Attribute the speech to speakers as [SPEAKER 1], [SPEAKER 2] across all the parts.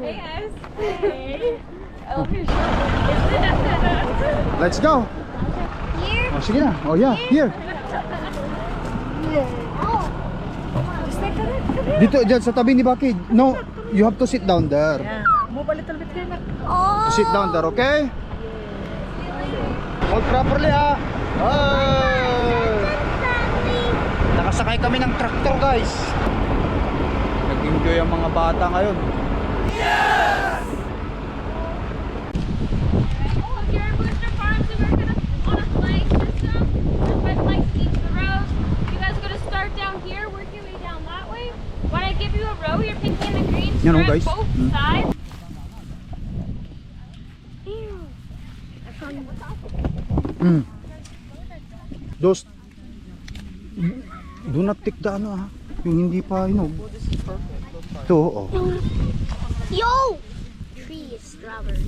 [SPEAKER 1] Hey guys. Hey. Oh, here's
[SPEAKER 2] Let's go.
[SPEAKER 1] Here?
[SPEAKER 2] Oh, sige na. Oh, yeah, here.
[SPEAKER 1] Oh. Just like that.
[SPEAKER 2] Dito, dyan, sa tabi ni Baki. No, you have to sit down there.
[SPEAKER 3] Move a little bit here.
[SPEAKER 1] Oh.
[SPEAKER 2] Sit down there, okay? Hold properly, ha. Nakasakay kami ng tractor, guys. Nag-enjoy ang mga bata ngayon.
[SPEAKER 1] You
[SPEAKER 2] know, guys.
[SPEAKER 1] Both sides.
[SPEAKER 2] Those, do not take the ano, ha. Yung hindi pa, ito, oh.
[SPEAKER 1] Yo! Tree is strawberry.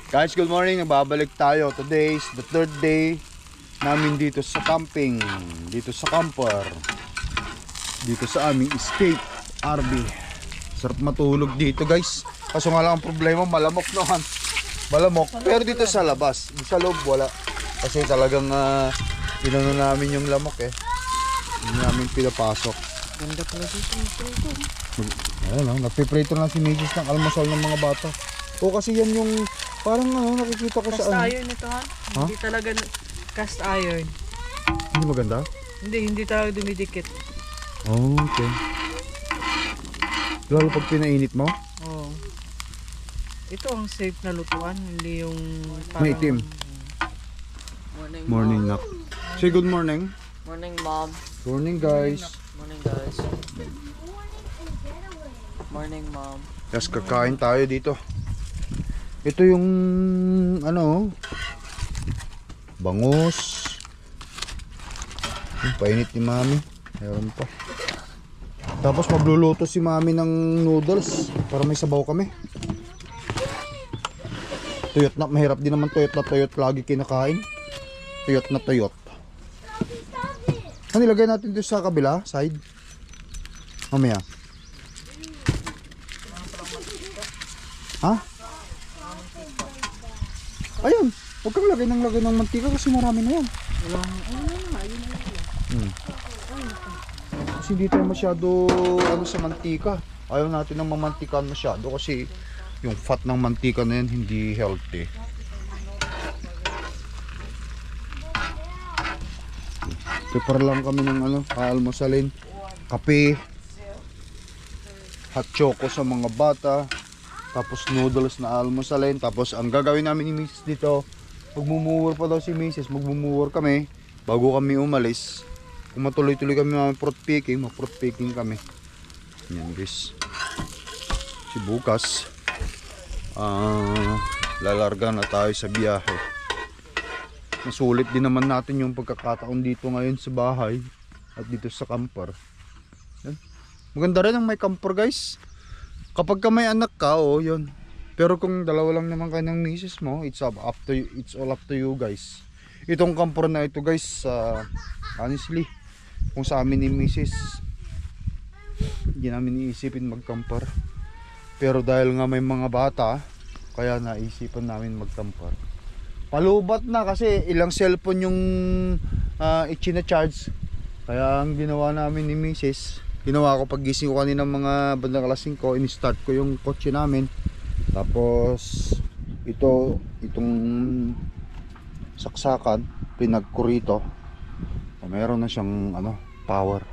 [SPEAKER 2] Guys, good morning. Nagbabalik tayo. Today is the third day namin dito sa camping, dito sa camper, dito sa aming escape RV. Sarap matulog dito, guys. Kaso nga lang ang problema, malamok naman. Malamok. Pero dito sa labas, sa loob wala. Kasi talagang inano namin yung lamok eh. Hindi namin pinapasok.
[SPEAKER 3] Ganda pala dito.
[SPEAKER 2] Ayun, nagpiprito na si Mrs. ng almusal ng mga bata. O kasi yan yung parang nakikita ko
[SPEAKER 3] Cast
[SPEAKER 2] sa
[SPEAKER 3] iron ito, ha? Hindi talaga cast iron.
[SPEAKER 2] Hindi maganda?
[SPEAKER 3] Hindi talaga dumidikit.
[SPEAKER 2] Oh, okay. Lalo pag pinainit mo?
[SPEAKER 3] Oo. Ito ang safe na lutuan, hindi yung parang...
[SPEAKER 2] May itim. Morning, nak. Say good morning.
[SPEAKER 3] Morning, mom.
[SPEAKER 2] Morning, guys.
[SPEAKER 3] Morning, guys. Morning, mom.
[SPEAKER 2] Yes, kakain tayo dito. Ito yung ano, bangus. Yung painit ni mami. Meron pa. Tapos magluluto si mami ng noodles para may sabaw kami. Tuyot na, mahirap din naman tuyot na tuyot lagi kinakain. Tuyot na tuyot. Ano ilagay natin dito sa kabila, side? Mamaya. Ha? Ayun, huwag kang lagay ng mantika kasi marami na yan. Kasi hindi tayo masyado sa mantika. Ayaw natin ng mamantikan masyado kasi yung fat ng mantika na yan hindi healthy. Prepare lang kami ng almusalin, kape, hot choco sa mga bata. Tapos noodles na almusalin. Tapos ang gagawin namin ni Mrs. dito, magmumuwar pa daw si Mrs. Magmumuwar kami bago kami umalis. Kung matuloy-tuloy kami mag-fruit picking, mag-fruit picking kami. Yan, guys. Si bukas lalarga na tayo sa biyahe. Masulit din naman natin yung pagkakataon dito ngayon sa bahay at dito sa camper. Yan. Maganda rin ang may camper, guys. Kapag ka may anak ka, yun. Pero kung dalawa lang naman kayo ng misis mo, it's all up to you, guys. Itong camper na ito, guys, honestly, kung sa amin ni misis, hindi namin iisipin mag-camper. Pero dahil nga may mga bata, kaya naisipan namin mag-camper. Palubat na kasi ilang cellphone yung ichina-charge. Kaya ang ginawa namin ni misis, ginawa ko pag gising ko kanina mga bandang alas 5, in-start ko yung kotse namin. Tapos itong saksakan pinagkurito. Meron na siyang power.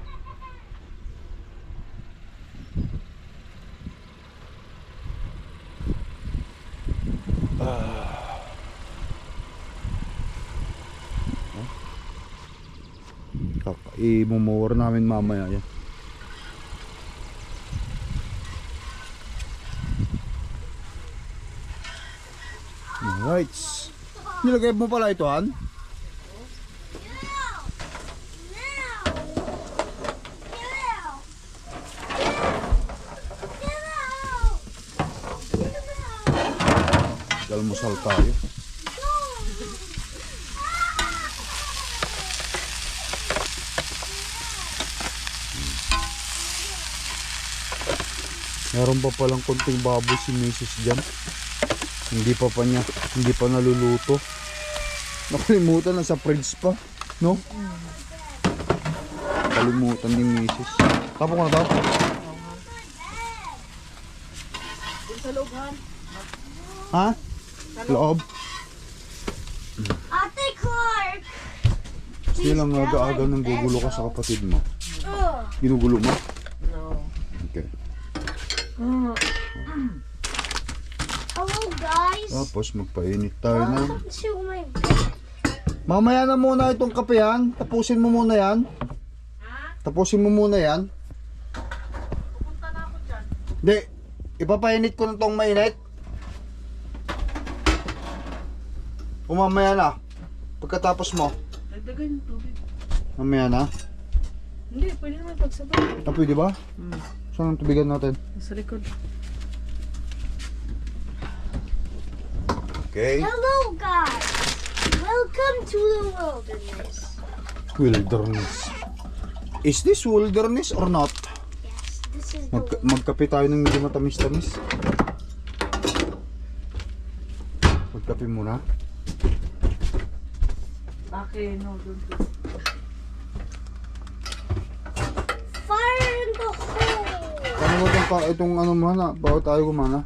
[SPEAKER 2] I-mower namin mamaya yan. Alright. Nilagay mo pala ito, Han? Almusal tayo. Meron pa palang konting baboy si Mrs. dyan. Hindi pa naluluto. Nakalimutan na sa fridge pa, no? Kalimutan ni Mrs. Tapo ko na to?
[SPEAKER 3] Sa loob, Han.
[SPEAKER 2] Ha? Loob?
[SPEAKER 1] Ate Clark!
[SPEAKER 2] Kasi lang aga-aga nang gugulo ka sa kapatid mo.
[SPEAKER 1] Ugh.
[SPEAKER 2] Ginugulo mo?
[SPEAKER 3] No.
[SPEAKER 2] Okay.
[SPEAKER 1] Hello guys!
[SPEAKER 2] Tapos magpainit tayo na.
[SPEAKER 1] Welcome to my
[SPEAKER 2] Mamaya na muna itong kape yan. Tapusin mo muna yan. Tapusin mo muna yan.
[SPEAKER 3] Pupunta na ako dyan.
[SPEAKER 2] Hindi. Ipapainit ko na itong mainit. O mamaya na. Pagkatapos mo.
[SPEAKER 3] Dagdagan yung tubig.
[SPEAKER 2] Mamaya na.
[SPEAKER 3] Hindi, pwede naman pagsabay.
[SPEAKER 2] Ah, pwede ba? Saan ang tubigan natin?
[SPEAKER 3] Sa likod.
[SPEAKER 2] Okay.
[SPEAKER 1] Hello guys! Welcome to the wilderness.
[SPEAKER 2] Wilderness. Is this wilderness or not?
[SPEAKER 1] Yes, this is the
[SPEAKER 2] Magkape tayo ng medyo matamis-tamis. Magkape muna.
[SPEAKER 3] Okay, no, don't do.
[SPEAKER 1] fire in the hole.
[SPEAKER 2] Paano mo itong ano mo na? Bago tayo gumana?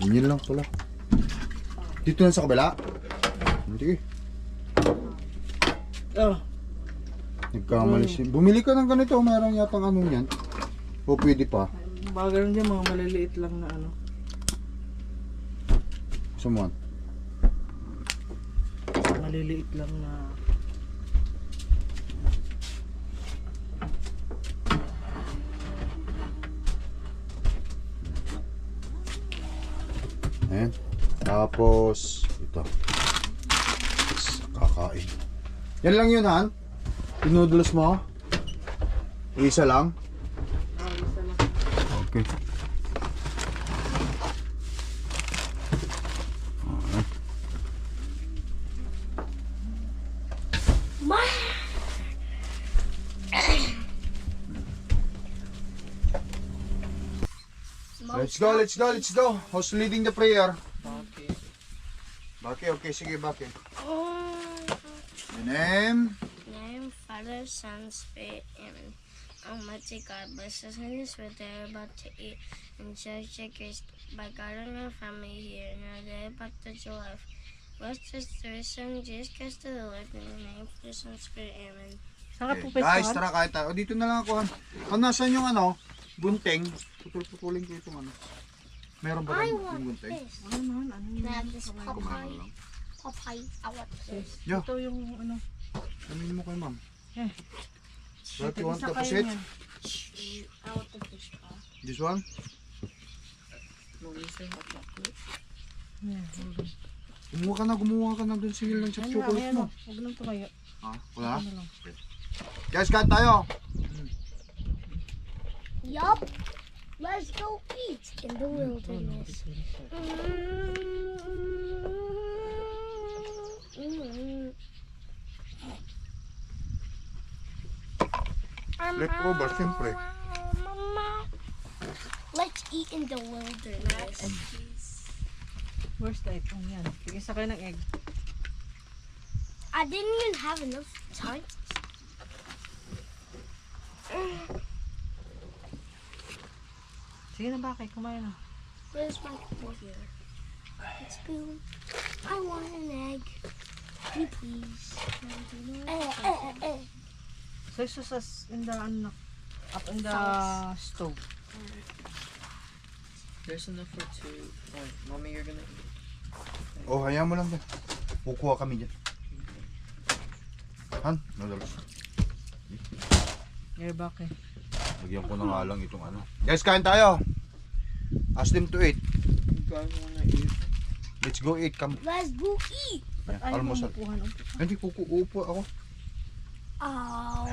[SPEAKER 2] Ganyan lang pala. Dito na sa kabila? Sige.
[SPEAKER 3] Oh.
[SPEAKER 2] Nagkamali siya. Bumili ka ng ganito. Mayroon yatang ano yan. O pwede pa.
[SPEAKER 3] Bagal dyan, mga maliliit lang na ano.
[SPEAKER 2] Sumuan.
[SPEAKER 3] Maliliit lang na.
[SPEAKER 2] Ayan. Tapos, ito. Kakain. Yan lang yun, Han? Noodles mo? Isa lang?
[SPEAKER 3] Isa lang.
[SPEAKER 2] Okay. Alright.
[SPEAKER 1] My
[SPEAKER 2] Let's go, let's go, let's go. Who's leading the prayer?
[SPEAKER 3] Okay.
[SPEAKER 2] Baki, okay, sige, Baki.
[SPEAKER 1] oh,
[SPEAKER 2] The name?
[SPEAKER 1] name, Father, Son, Spirit, Amen. Almighty God, bless us in this food they're about to eat, and judge the grace by God and our family here, and our day back to your life. Bless us through His Son, Jesus Christ the Lord, in the name of the Son, Spirit, Amen.
[SPEAKER 3] Saan ka
[SPEAKER 2] Okay.
[SPEAKER 3] pupesto,
[SPEAKER 2] Guys,
[SPEAKER 3] Han?
[SPEAKER 2] tara kahit tayo. O, dito na lang ako, Han. O, nasan yung ano? Bunting. Putulin ko itong ano. Meron ba
[SPEAKER 1] I
[SPEAKER 2] yung
[SPEAKER 1] want
[SPEAKER 2] bunting?
[SPEAKER 1] this.
[SPEAKER 3] Ano naman? Ano
[SPEAKER 1] Can I have
[SPEAKER 3] yun?
[SPEAKER 1] this
[SPEAKER 2] Kumain
[SPEAKER 1] Popeye?
[SPEAKER 2] lang.
[SPEAKER 1] Popeye, I want this.
[SPEAKER 2] Yeah.
[SPEAKER 3] Ito yung ano.
[SPEAKER 2] Sabihin mo kay ma'am.
[SPEAKER 3] Eh.
[SPEAKER 2] What you want
[SPEAKER 3] Isa
[SPEAKER 2] to
[SPEAKER 3] kayo
[SPEAKER 2] proceed?
[SPEAKER 3] niyan.
[SPEAKER 1] I want the fish pie.
[SPEAKER 2] This one?
[SPEAKER 3] Yeah, hold on.
[SPEAKER 2] Gumawa ka na dun singil ng
[SPEAKER 3] Ano,
[SPEAKER 2] chocolate
[SPEAKER 3] ayan
[SPEAKER 2] mo.
[SPEAKER 3] o. Huwag nang tumayo.
[SPEAKER 2] Ha? Wala?
[SPEAKER 3] Ano lang.
[SPEAKER 2] Guys, kain tayo.
[SPEAKER 1] Yup. Let's go eat in the wilderness.
[SPEAKER 2] Leftover, siyempre.
[SPEAKER 1] Let's eat in the wilderness.
[SPEAKER 3] Where's the egg? Oh, yan. Tigisa kayo ng egg.
[SPEAKER 1] I didn't even have enough time.
[SPEAKER 3] Sige na, bakit? Kumain na.
[SPEAKER 1] Where's my spoon here? Spoon. I want an egg. Can you please?
[SPEAKER 3] So, it's just in the, ano, up in the stove.
[SPEAKER 4] There's enough for two. Oh, mommy, you're gonna eat.
[SPEAKER 2] Oh, hayaan mo lang dyan. Kukuha kami dyan. Han, noodles.
[SPEAKER 3] Ngayon bakit?
[SPEAKER 2] Lagyan ko na nga lang itong ano. Guys, kain tayo. Ask them to eat.
[SPEAKER 4] Guys wanna eat.
[SPEAKER 2] Let's go eat. Come.
[SPEAKER 1] Let's go eat.
[SPEAKER 2] Ayan,
[SPEAKER 3] Ayaw mo
[SPEAKER 2] almusal.
[SPEAKER 3] mapuhan.
[SPEAKER 2] Hindi, kukuupo ako.
[SPEAKER 1] Oh.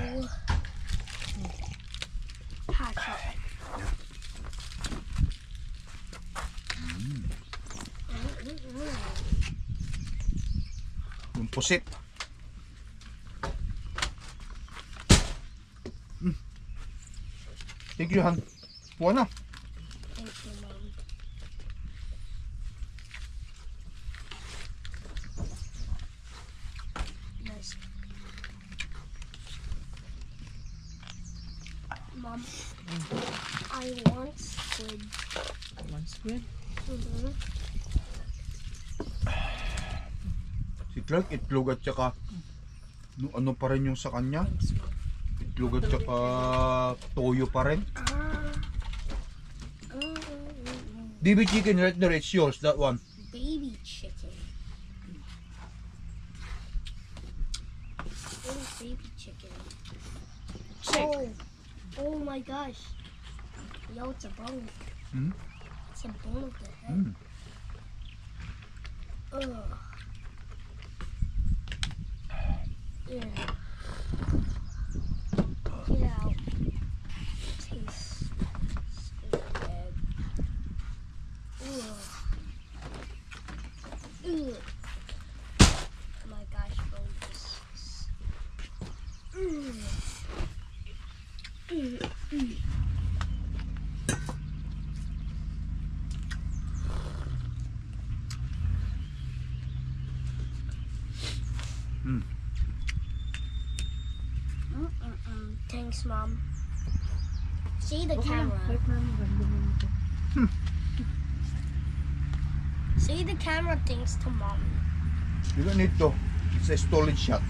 [SPEAKER 1] Hot chocolate.
[SPEAKER 2] Yung pusit. Thank you, Han. Puha na.
[SPEAKER 1] Thank you, Mom. Nice. Mom, I want squid.
[SPEAKER 3] One squid.
[SPEAKER 1] Mm-hmm.
[SPEAKER 2] Si Clark, itlog at saka ano pa rin yung sa kanya?
[SPEAKER 1] Thanks, Mom.
[SPEAKER 2] Itlog at saka toyo pa rin. Baby chicken right there, it's yours, that one.
[SPEAKER 1] Baby chicken. What is baby chicken? Oh, oh my gosh. Yo, it's a bone.
[SPEAKER 2] Hmm?
[SPEAKER 1] It's a bone of the head.
[SPEAKER 2] Mm.
[SPEAKER 1] Ugh. Yeah. Get out. Tastes so bad. Ugh. Ugh. Oh my gosh, bro. This is... Ugh. Ugh. Ugh. Thanks, Mom. See the camera.
[SPEAKER 3] Kahit na ganda mo ito.
[SPEAKER 1] See the camera thanks to Mom.
[SPEAKER 2] You don't need to. It's a stolen shot.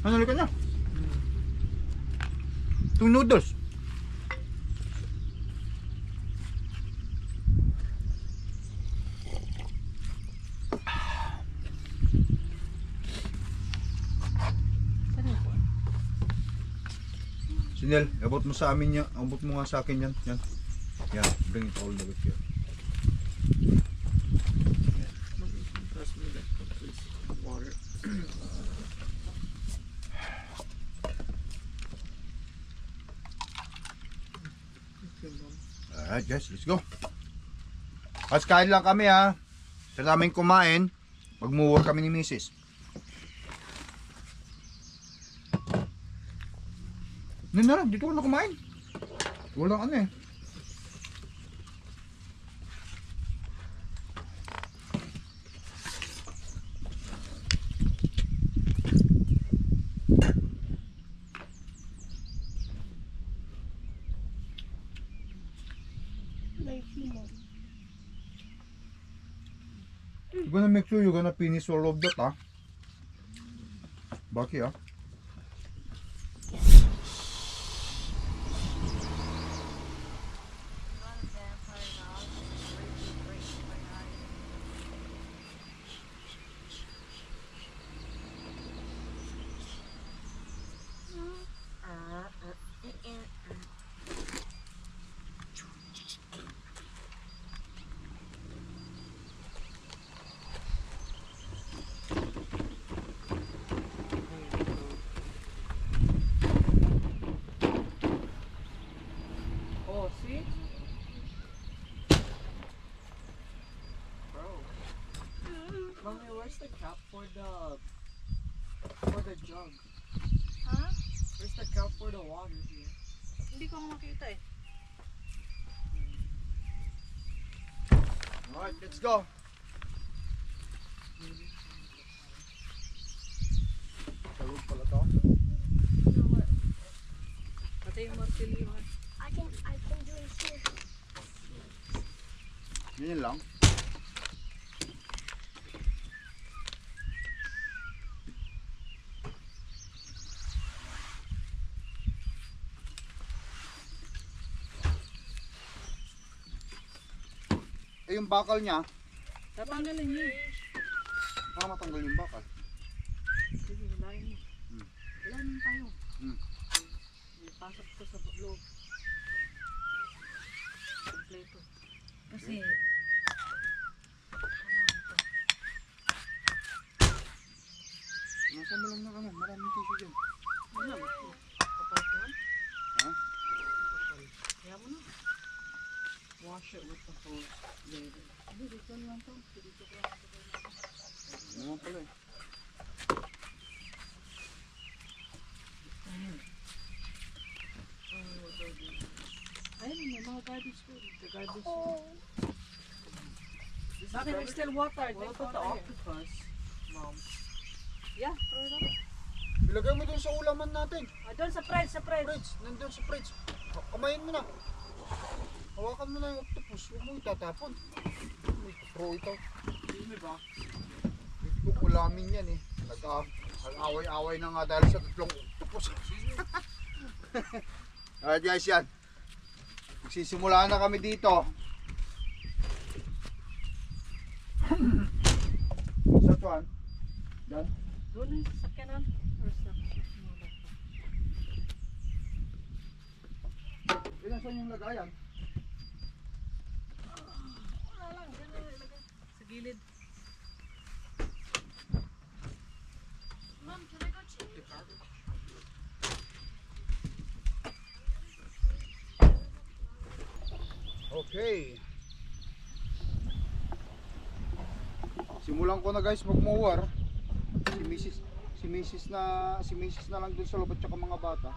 [SPEAKER 2] Ano ulit ka na? Two noodles. Sinel, abot mo sa amin yan. Abot mo nga sa akin yan. Yan. Yan. Bring it all the way here.
[SPEAKER 4] Pass me that cup, please. Water. Okay, Mom.
[SPEAKER 2] Alright guys, let's go. Mas kain lang kami ha. Sa namin kumain, magmuwar kami ni Mrs. Na, dito ka na kumain. Walang ano eh.
[SPEAKER 1] Thank you, Mom.
[SPEAKER 2] You're gonna make sure you're gonna finish all of that ha. Baki ha.
[SPEAKER 3] Oh, see?
[SPEAKER 4] Bro. Mommy, where's the cap for the jug?
[SPEAKER 3] Ha?
[SPEAKER 4] Where's the cap for the water here?
[SPEAKER 3] Hindi ko makita eh.
[SPEAKER 2] Alright, let's go. Salud pala to.
[SPEAKER 1] You know what?
[SPEAKER 3] Pati yung martilyo.
[SPEAKER 1] I can do it here.
[SPEAKER 2] Yun lang. yung bakal niya,
[SPEAKER 3] Tatanggalin niyo.
[SPEAKER 2] para matanggal yung bakal.
[SPEAKER 3] Sige, hilahin mo.
[SPEAKER 2] Hmm.
[SPEAKER 3] Hilahin mo tayo.
[SPEAKER 2] Hmm.
[SPEAKER 3] Pasok ko sa loob. Kompleto. Kasi,
[SPEAKER 2] Nasa mo lang na ano, maraming tissue dyan.
[SPEAKER 3] wala. Kapal ito, ha?
[SPEAKER 2] Ha?
[SPEAKER 3] Kapal. Kaya mo na. Wash it with the hose later. Hindi, dito lang to. Dito ko lang.
[SPEAKER 2] Ano naman pala eh.
[SPEAKER 3] Ayun, may mga garbage ko. The garbage. Bakit there's still water?
[SPEAKER 4] What about the octopus, Mom?
[SPEAKER 3] Yeah, throw it up.
[SPEAKER 2] Ilagay mo dun sa ulaman natin.
[SPEAKER 3] Doon sa fridge, sa fridge.
[SPEAKER 2] Fridge, nandun sa fridge. Kamayin mo na. Hawakan mo na yung octopus. Huwag mo itatapon. May pro ito.
[SPEAKER 4] Hindi ba?
[SPEAKER 2] Hindi ko ulamin yan eh. Nag-away-away na nga dahil sa tatlong octopus. Alright guys, yan. Magsisimula na kami dito. Sa tuwan. Done.
[SPEAKER 3] Doon na yung sasakyanan. Or sa...
[SPEAKER 2] Ilan saan yung lagayan?
[SPEAKER 3] Wala lang, dyan na ilagay. Sa gilid. Mom, can I go change?
[SPEAKER 2] Okay. Simulan ko na guys mag-mower. Si Mrs. na lang dun sa loob at saka mga bata.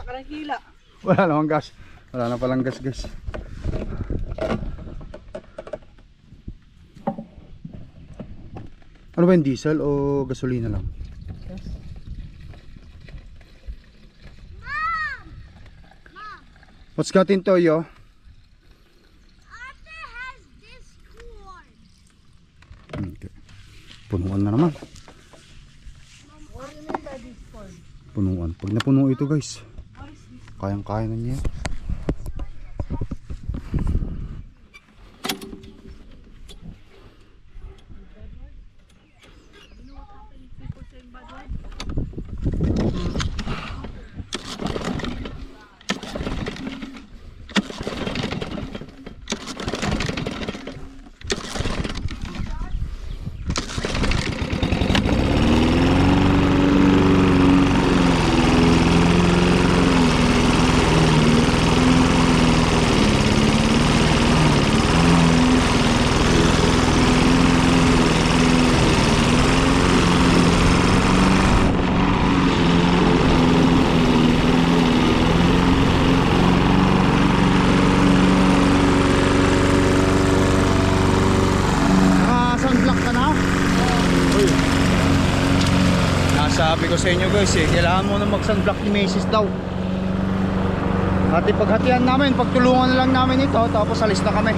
[SPEAKER 3] ka ng kila.
[SPEAKER 2] Wala namang gas. Wala na palang gas guys. Ano ba yung diesel o gasolina lang? What's got into you?
[SPEAKER 1] Arthur has this cord.
[SPEAKER 2] Okay. Punuan na naman.
[SPEAKER 3] What do you mean by this cord?
[SPEAKER 2] Punuan. Pag napuno ito guys, kayang-kaya na niya. Sunblock ka na? Uy. Nasabi ko sa inyo guys kailangan mo na mag-sunblock ni Macy's daw. At ipaghatian namin, pagtulungan na lang namin ito, tapos alis na kami.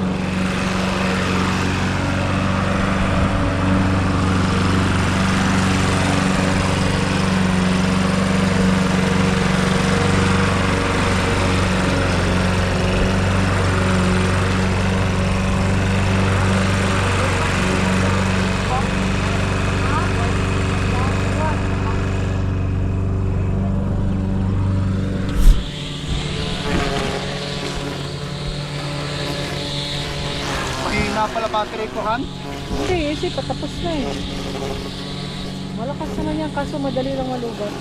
[SPEAKER 2] Mahina pala battery ko, Han.
[SPEAKER 3] Hindi, isip, patapos na eh. Malakas naman yan, kaso madali lang malugat.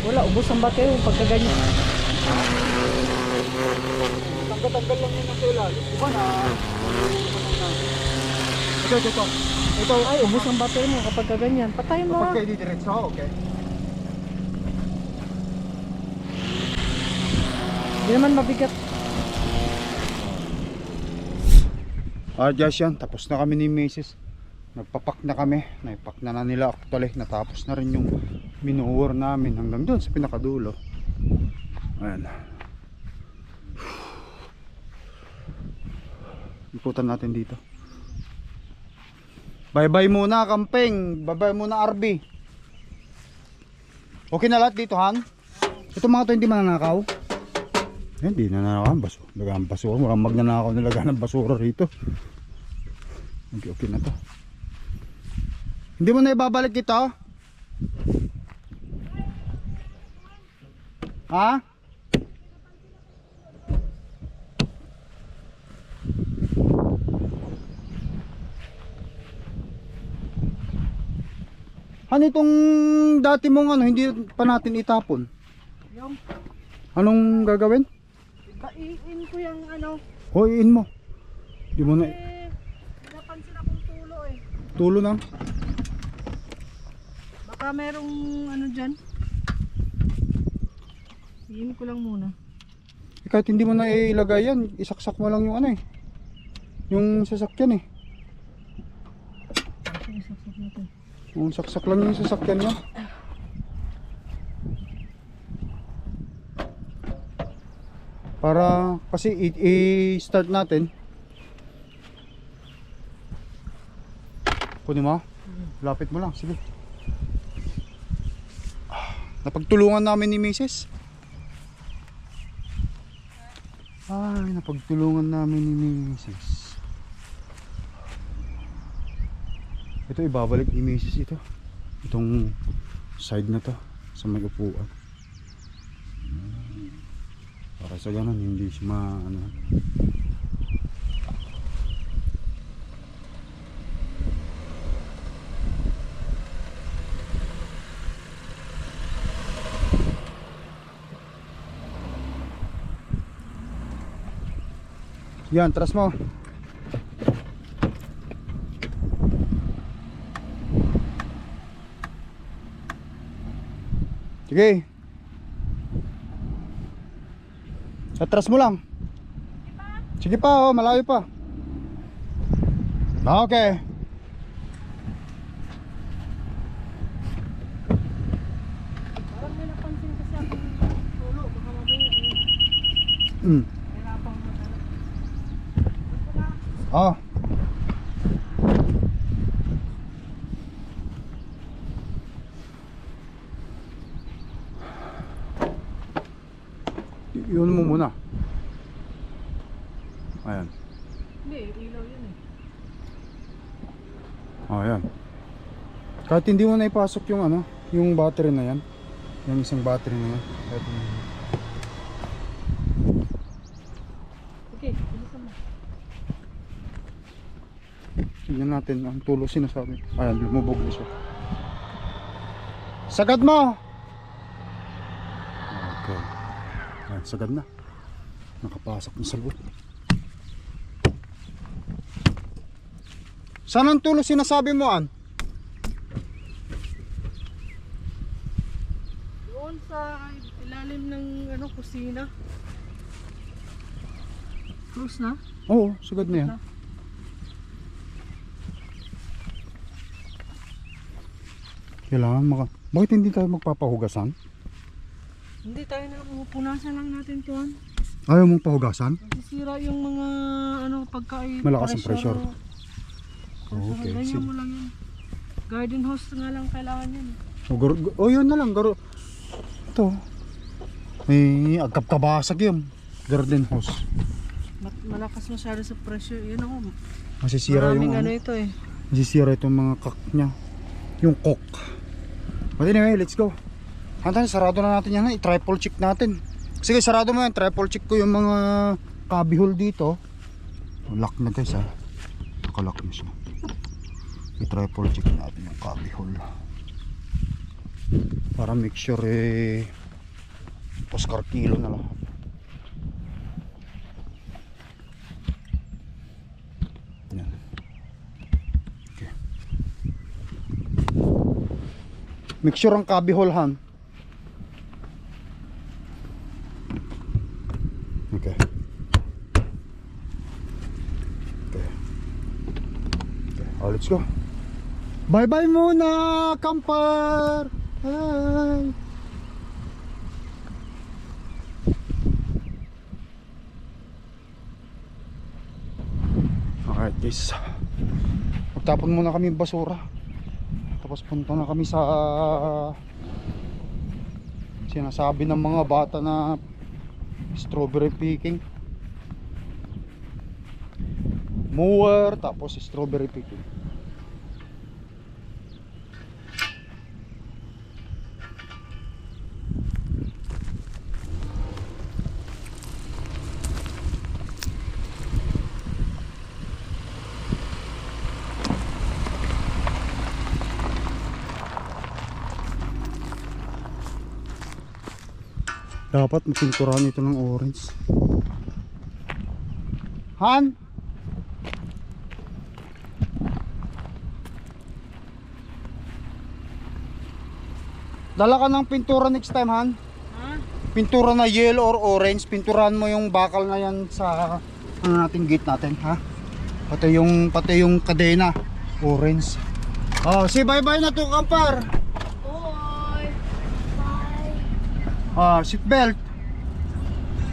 [SPEAKER 3] Wala, ubos ang batero pagka ganyan.
[SPEAKER 2] Tanggal-tanggal lang yun ang ilalim. Diba na? Ito. Ito.
[SPEAKER 3] Ay, ubos ang batero mo kapag ganyan. Patayin mo.
[SPEAKER 2] Kapag kayo di diretso, okay.
[SPEAKER 3] Hindi naman mabigat.
[SPEAKER 2] Alright guys, yan. Tapos na kami ni Macy's. Nagpapak na kami. Naipak na nila actually. Natapos na rin yung minuor namin hanggang doon sa pinakadulo. Ayan. Ikutan natin dito. Bye-bye muna, camping. Bye-bye muna, RB. Okay na lahat dito, Han? Ito mga to hindi mananakaw. Hindi nananakaw. Lagaan basura. Walang magnanakaw na lagaan ng basura rito. Okay na to. Hindi mo na ibabalik dito? Ha? Ano itong dati mong ano, hindi pa natin itapon?
[SPEAKER 3] Yung,
[SPEAKER 2] Anong gagawin?
[SPEAKER 3] iin ko yung ano.
[SPEAKER 2] O, iin mo. Hindi mo na
[SPEAKER 3] Napansin akong tulo eh.
[SPEAKER 2] tulo na.
[SPEAKER 3] Baka merong ano dyan. Iin ko lang muna.
[SPEAKER 2] Kahit hindi mo na ilagay yan, isaksak mo lang yung ano eh. Yung sasakyan eh.
[SPEAKER 3] Sige, saksak natin.
[SPEAKER 2] Yung saksak lang yung sasakyan niya. Para kasi i-start natin. Kunin mo. Lapit mo lang, sige. Napagtulungan namin ni Mrs. Ay, napagtulungan namin ni Mrs. Ito ibabalik ni Mrs. ito. Itong side na to sa may upuan. Para sa ganun hindi siya ano. Yan, tras mo. Sige. Atras mo lang. Sige pa, oh, malayo pa. Okay.
[SPEAKER 3] Parang may napansin kasi akong tulo. Baka mamaya hirapang maghanap.
[SPEAKER 2] Oh. Yun mo muna. Ayan.
[SPEAKER 3] Hindi, ilaw yun eh.
[SPEAKER 2] Oh, ayan. Kahit hindi mo na ipasok yung ano, yung battery na yan. Yung isang battery na yan. Kahit
[SPEAKER 3] Okay, bilisan mo.
[SPEAKER 2] tingnan natin ang tulo sinasabi. Ayan, lumubog na siya. Sagad mo! Okay. Ayan, sagad na. Nakapasok na sa loob. Saan ang tulo sinasabi mo, An?
[SPEAKER 3] Doon sa ilalim ng ano, kusina. Close na?
[SPEAKER 2] Oo, sagad na yan. Kailangan Bakit hindi tayo magpapahugasan?
[SPEAKER 3] Hindi tayo na, pupunasan lang natin tuwan.
[SPEAKER 2] Ayaw mong pahugasan?
[SPEAKER 3] Masisira yung mga ano, pagkain.
[SPEAKER 2] Malakas ang pressure.
[SPEAKER 3] Okay, ganyan mo lang yun. Garden hose nga lang kailangan yan.
[SPEAKER 2] Yun na lang. Ito. May agkap-kabasag yun. Garden hose.
[SPEAKER 3] Malakas masyado sa pressure. Yun ako.
[SPEAKER 2] Masisira
[SPEAKER 3] Maraming
[SPEAKER 2] yung
[SPEAKER 3] ano ito eh.
[SPEAKER 2] Masisira itong mga kak niya. Yung cock. But anyway, let's go. Hantan, sarado na natin yan. I-triple check natin. Sige, sarado mo yan. Triple check ko yung mga cubby dito. Lock na guys ha. Nakalock na siya. I-triple check natin yung cubby hole. Para make sure Oscar kilo na lahat. Yan. Okay. Make sure ang cubby hole, Han. Okay. Okay. Okay. Oh, let's go. Bye-bye muna, camper. Hi. Alright guys, magtapon muna kami yung basura. Tapos punta na kami sa sinasabi ng mga bata na strawberry picking. Mower, tapos strawberry picking. Dapat mapinturahan ito ng orange. Han? Dala ka ng pintura next time, Han?
[SPEAKER 3] Ha?
[SPEAKER 2] Pintura na yellow or orange. Pinturahan mo yung bakal na yan sa ano natin, gate natin, ha? Pati yung kadena orange. Oh, say bye-bye na to, kampar. Seatbelt.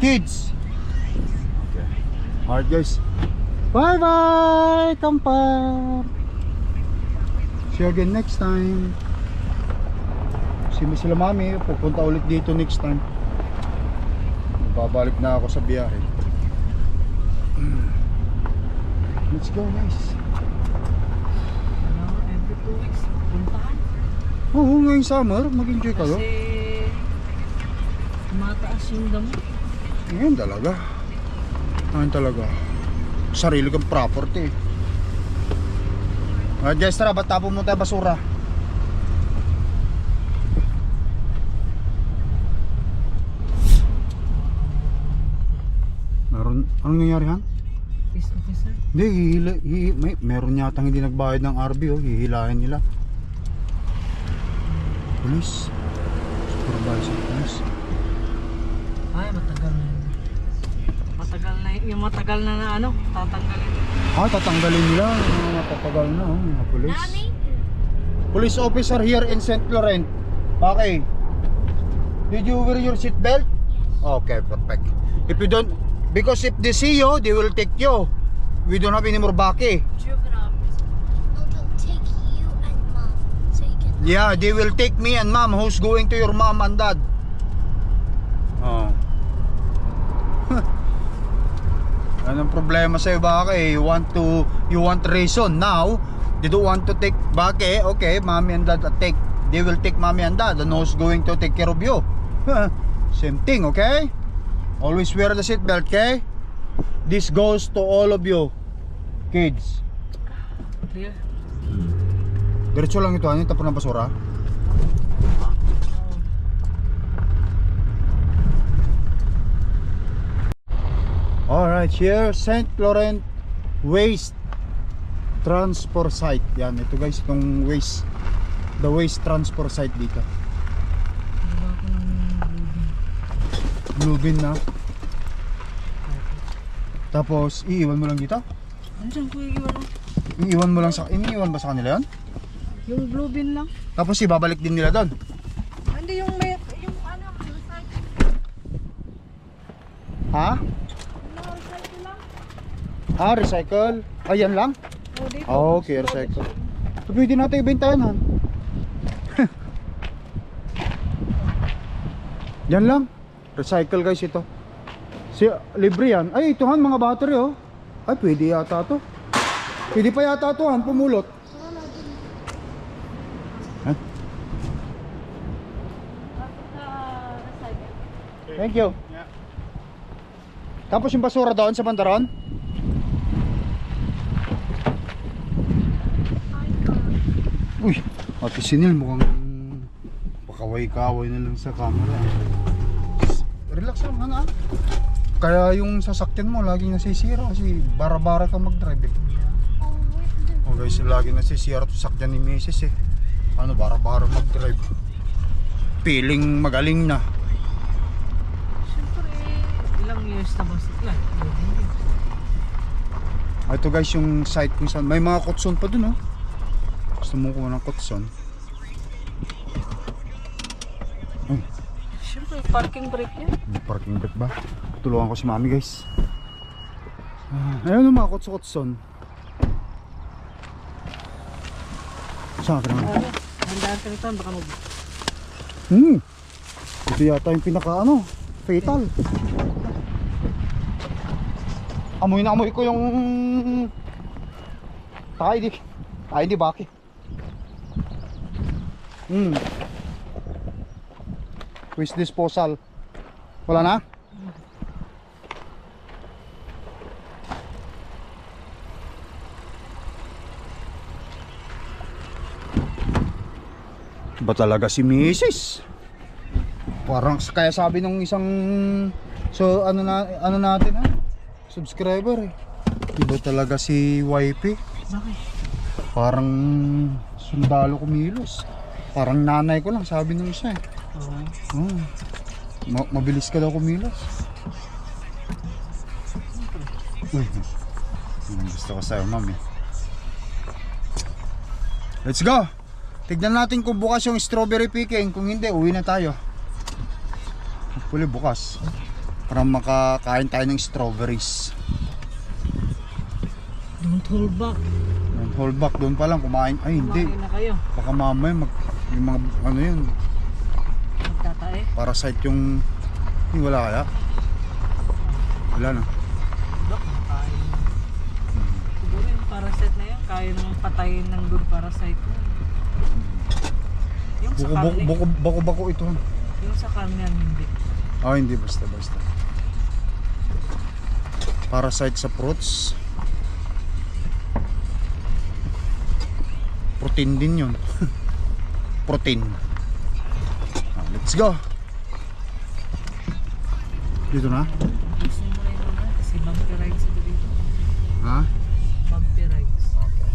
[SPEAKER 2] Kids. Okay. Alright guys. Bye bye, kampar. See you again next time. Sila mami, pupunta ulit dito next time. Babalik na ako sa biyahe. Let's go guys.
[SPEAKER 3] Every 2 weeks, puntahan.
[SPEAKER 2] Oo, ngayong summer, mag-enjoy kayo.
[SPEAKER 3] Kasi mataas yung damo.
[SPEAKER 2] Ngayon talaga. Ngayon talaga. Sarili kang property. Guys, tara, ba't tapon mo tayo basura? Anong nangyari, Han?
[SPEAKER 3] Peace officer.
[SPEAKER 2] Hindi, meron yatang hindi nagbayad ng RB, hihilahin nila. Police. supervisor police.
[SPEAKER 3] Ay, matagal na yun. Matagal na yun. Yung matagal na ano, tatanggalin.
[SPEAKER 2] Tatanggalin nila yung mga matatagal na mga police.
[SPEAKER 1] Nani?
[SPEAKER 2] Police officer here in St. Laurent. Okay. Did you wear your seat belt? Okay, perfect. If you don't, because if they see you, they will take you. We don't have any more baki.
[SPEAKER 1] No, they'll take you and mom so you can.
[SPEAKER 2] Yeah, they will take me and mom. Who's going to your mom and dad? Oh. Anong problema sa'yo baki? You want reason now? They don't want to take baki. Okay, mommy and dad take. They will take mommy and dad. And who's going to take care of you? Same thing, okay? Always wear the seatbelt, okay? This goes to all of you kids.
[SPEAKER 3] Clear?
[SPEAKER 2] Diretso lang ito, ano yung tapon ng basura? Alright, here St. Laurent Waste Transfer Site. Yan, ito guys, itong waste, the waste transfer site dito. Blue bin na. Tapos iiwan mo lang dito?
[SPEAKER 3] Ano dyan ko iiwan mo?
[SPEAKER 2] Iiwan mo lang sa, iniiwan ba sa kanila yan?
[SPEAKER 3] Yung blue bin lang.
[SPEAKER 2] Tapos ibabalik din nila doon.
[SPEAKER 3] Hindi yung may, yung ano, recycle.
[SPEAKER 2] Ha?
[SPEAKER 3] Yung recycle lang.
[SPEAKER 2] Recycle. Ayan lang?
[SPEAKER 3] O, dito.
[SPEAKER 2] Okay, recycle. So, pwede natin ibenta yan, han. Yan lang. Recycle guys ito. Libre yan. Ay, ito han, mga battery oh. Ay, pwede yata to. Pwede pa yata to han, pumulot. Ha? Thank you. Tapos yung basura doon sa bandaron. Uy, Ate Sinil mukhang pakaway-kaway na lang sa camera. Relax lang, ano ah. Kaya yung sasakyan mo laging nasisira kasi bara-bara ka mag-drive eh. Oh guys, laging nasisira yung sasakyan ni Mrs. eh. Ano, bara-bara mag-drive. Feeling magaling na.
[SPEAKER 3] Siyempre, ilang years na ba sila?
[SPEAKER 2] Ito guys yung site kung saan may mga kutson pa dun oh. Gusto mo kuha ng kutson.
[SPEAKER 3] Siyempre, parking brake yan.
[SPEAKER 2] May parking brake ba? Tulungan ko si mami guys. Ayun yung mga kutson. Saan ka naman?
[SPEAKER 3] Handaan ka nito, baka mag...
[SPEAKER 2] Ito yata yung pinaka ano, fatal. Amoy na amoy ko yung tayo di baki. Waste disposal. Wala na? Ba talaga si Mrs. Parang kaya sabi nung isang ano natin ha? Subscriber eh. Iba talaga si YP.
[SPEAKER 3] Bakit?
[SPEAKER 2] Parang sundalo kumilos. Parang nanay ko lang sabi nung isa eh. Mabilis ka daw kumilos. Uy, gusto ko sa'yo mami. Let's go. Tignan natin kung bukas yung strawberry picking. Kung hindi, uwi na tayo. Hopefully bukas para makakain tayo ng strawberries.
[SPEAKER 3] Don't hold back.
[SPEAKER 2] Don't hold back, doon pa lang kumain. Ay hindi,
[SPEAKER 3] Kumain na kayo.
[SPEAKER 2] baka mamaya yung mga ano yun,
[SPEAKER 3] Magtatae.
[SPEAKER 2] parasite yung wala kaya? Wala na.
[SPEAKER 3] Dok, makain. Siguro yung parasite na yan, kaya naman patayin ng good parasite mo. Yung sa karne.
[SPEAKER 2] Bako ito.
[SPEAKER 3] Yung sa karne yan, hindi.
[SPEAKER 2] Hindi basta. Parasite sa fruits. Protein din yun. Protein. Let's go. Dito na?
[SPEAKER 3] Gusto mo rin naman kasi bumpy rides ito dito.
[SPEAKER 2] Ha?
[SPEAKER 3] Bumpy rides.
[SPEAKER 2] Okay.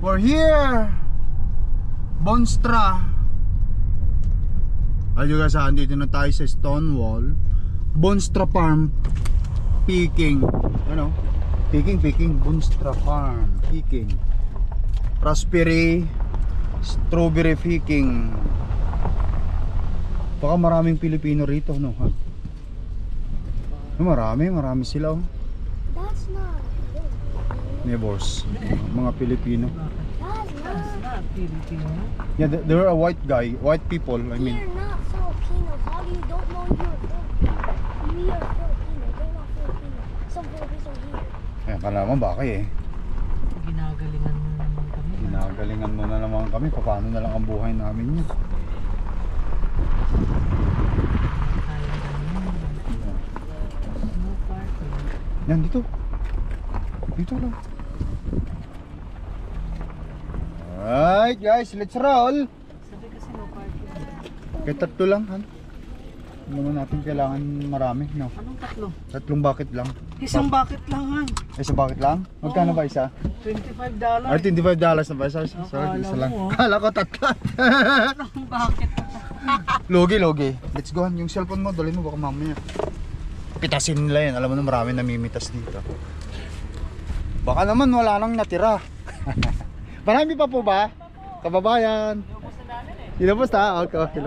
[SPEAKER 2] We're here. Bonstra. Ayun guys, andito na tayo sa Stonewall Bonstra Farm Peking. Ano? Peking Bonstra Farm Peking. Raspberry Strawberry Peking. Baka maraming Pilipino rito, no? Ha? Marami sila, oh.
[SPEAKER 1] That's not
[SPEAKER 2] Neighbors, mga Pilipino.
[SPEAKER 3] That's not Filipino.
[SPEAKER 2] Yeah, there are white people, I mean.
[SPEAKER 1] You're not Filipino. How do you don't know you're Filipino? We are Filipino. They're not Filipino. Some Filipinos are here.
[SPEAKER 2] Eh, kala mo bakit eh.
[SPEAKER 3] Ginagalingan mo naman kami.
[SPEAKER 2] Ginagalingan mo na naman kami. Paano na lang ang buhay namin yun.
[SPEAKER 3] No parking.
[SPEAKER 2] Yan, dito. Dito lang. Alright guys, let's roll.
[SPEAKER 3] Sabi kasi no parking.
[SPEAKER 2] Kaya tatlo lang, han. Hindi naman natin kailangan marami, no?
[SPEAKER 3] Anong tatlo?
[SPEAKER 2] Tatlong bucket lang.
[SPEAKER 3] Isang bucket lang han.
[SPEAKER 2] Isa bucket lang? Magkano ba isa?
[SPEAKER 3] $25.
[SPEAKER 2] Ay, $25 na ba? Sorry,
[SPEAKER 3] Akala
[SPEAKER 2] isa lang.
[SPEAKER 3] mo, oh.
[SPEAKER 2] Kala ko tatlo.
[SPEAKER 3] Anong bucket?
[SPEAKER 2] Logi. Let's go, han. Yung cellphone mo, dalhin mo baka mamaya. Pitasin nila yan. Alam mo na marami namimitas dito. Baka naman wala nang natira. Marami pa po ba? Kababayan. Inubos na? Okay.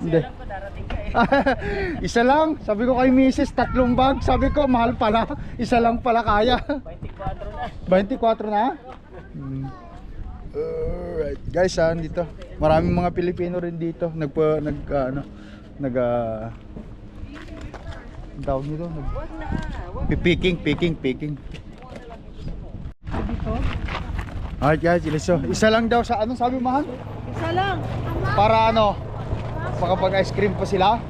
[SPEAKER 2] Hindi. Isa lang. Sabi ko kay Mrs. 3 bag. Sabi ko mahal pala. Isa lang pala kaya. 24 na? Alright. Guys, dito. Maraming mga Pilipino rin dito. Tawag nito. Peking.
[SPEAKER 3] Dito?
[SPEAKER 2] Alright guys, isa lang daw sa ano sabi mahal?
[SPEAKER 3] Isa lang.
[SPEAKER 2] Para ano? Makapag ice cream pa sila?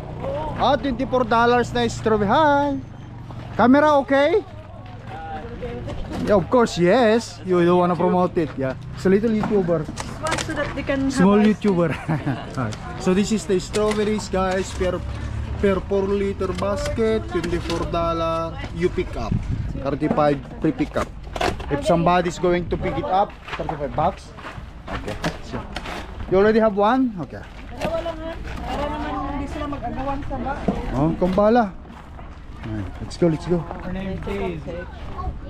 [SPEAKER 2] Ah, $24 na strawberry. Hi! Camera okay? Yeah, of course, yes. You don't wanna promote it, yeah. It's a little YouTuber.
[SPEAKER 3] So that they can have
[SPEAKER 2] Small
[SPEAKER 3] ice
[SPEAKER 2] YouTuber. Alright. So this is the strawberries guys per 4 liter basket, $24. You pick up. 35 free pick up. If somebody's going to pick it up, $35. Okay. So, you already have one? Okay.
[SPEAKER 3] Dalawa lang han. Para naman hindi sila mag-agawan sa ba.
[SPEAKER 2] Oh, kumbala. Let's go.
[SPEAKER 3] Her name is